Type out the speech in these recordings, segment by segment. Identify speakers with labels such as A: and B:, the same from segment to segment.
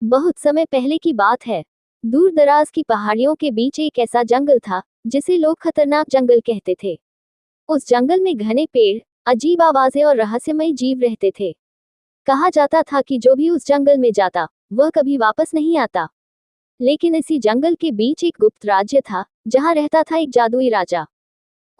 A: बहुत समय पहले की बात है। दूर दराज की पहाड़ियों के बीच एक ऐसा जंगल था जिसे लोग खतरनाक जंगल कहते थे। उस जंगल में घने पेड़, अजीब आवाजें और रहस्यमय जीव रहते थे। कहा जाता था कि जो भी उस जंगल में जाता वह कभी वापस नहीं आता। लेकिन इसी जंगल के बीच एक गुप्त राज्य था जहां रहता था एक जादुई राजा।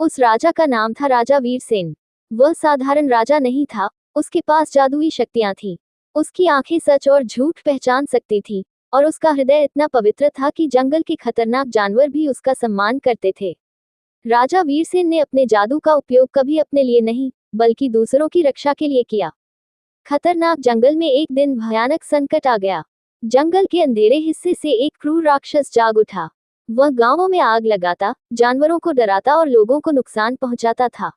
A: उस राजा का नाम था राजा वीरसेन। वह साधारण राजा नहीं था, उसके पास जादुई शक्तियां थीं। उसकी आंखें सच और झूठ पहचान सकती थीं, और उसका हृदय इतना पवित्र था कि जंगल के खतरनाक जानवर भी उसका सम्मान करते थे। राजा वीरसेन ने अपने जादू का उपयोग कभी अपने लिए नहीं, बल्कि दूसरों की रक्षा के लिए किया। खतरनाक जंगल में एक दिन भयानक संकट आ गया। जंगल के अंधेरे हिस्से से एक क्रूर राक्षस जाग उठा। वह गांवों में आग लगाता, जानवरों को डराता और लोगों को नुकसान पहुंचाता था।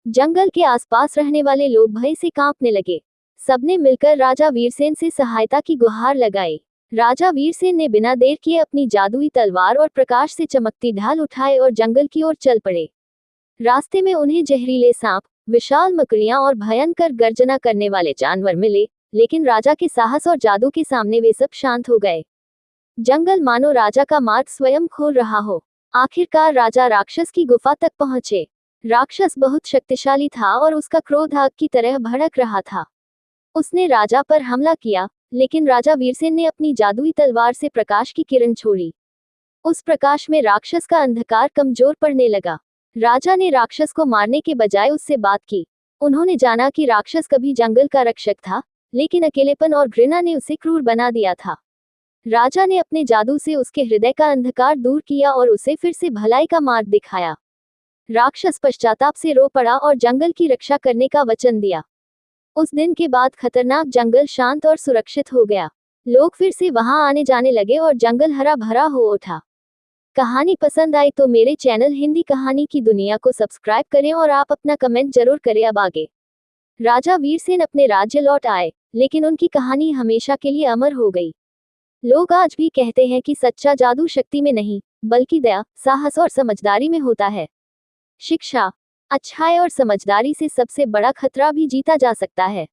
A: जंगल के आसपास रहने वाले लोग भय से कांपने लगे। सबने मिलकर राजा वीरसेन से सहायता की गुहार लगाई। राजा वीरसेन ने बिना देर किए अपनी जादुई तलवार और प्रकाश से चमकती ढाल उठाए और जंगल की ओर चल पड़े। रास्ते में उन्हें जहरीले सांप, विशाल मकड़ियां और भयंकर गर्जना करने वाले जानवर मिले, लेकिन राजा के साहस और जादू के सामने वे सब शांत हो गए। जंगल मानो राजा का मार्ग स्वयं खोल रहा हो। आखिरकार राजा राक्षस की गुफा तक पहुंचे। राक्षस बहुत शक्तिशाली था और उसका क्रोध आग की तरह भड़क रहा था। उसने राजा पर हमला किया, लेकिन राजा वीरसेन ने अपनी जादुई तलवार से प्रकाश की किरण छोड़ी। उस प्रकाश में राक्षस का अंधकार कमजोर पड़ने लगा। राजा ने राक्षस को मारने के बजाय उससे बात की। उन्होंने जाना कि राक्षस कभी जंगल का रक्षक था, लेकिन अकेलेपन और घृणा ने उसे क्रूर बना दिया था। राजा ने अपने जादू से उसके हृदय का अंधकार दूर किया और उसे फिर से भलाई का मार्ग दिखाया। राक्षस पश्चाताप से रो पड़ा और जंगल की रक्षा करने का वचन दिया। उस दिन के बाद खतरनाक जंगल शांत और सुरक्षित हो गया। लोग फिर से वहां आने जाने लगे और जंगल हरा भरा हो उठा। कहानी पसंद आई तो मेरे चैनल हिंदी कहानी की दुनिया को सब्सक्राइब करें और आप अपना कमेंट जरूर करें। अब आगे राजा वीरसेन अपने राज्य लौट आए, लेकिन उनकी कहानी हमेशा के लिए अमर हो गई। लोग आज भी कहते हैं कि सच्चा जादू शक्ति में नहीं, बल्कि दया, साहस और समझदारी में होता है। शिक्षा, अच्छाई और समझदारी से सबसे बड़ा खतरा भी जीता जा सकता है।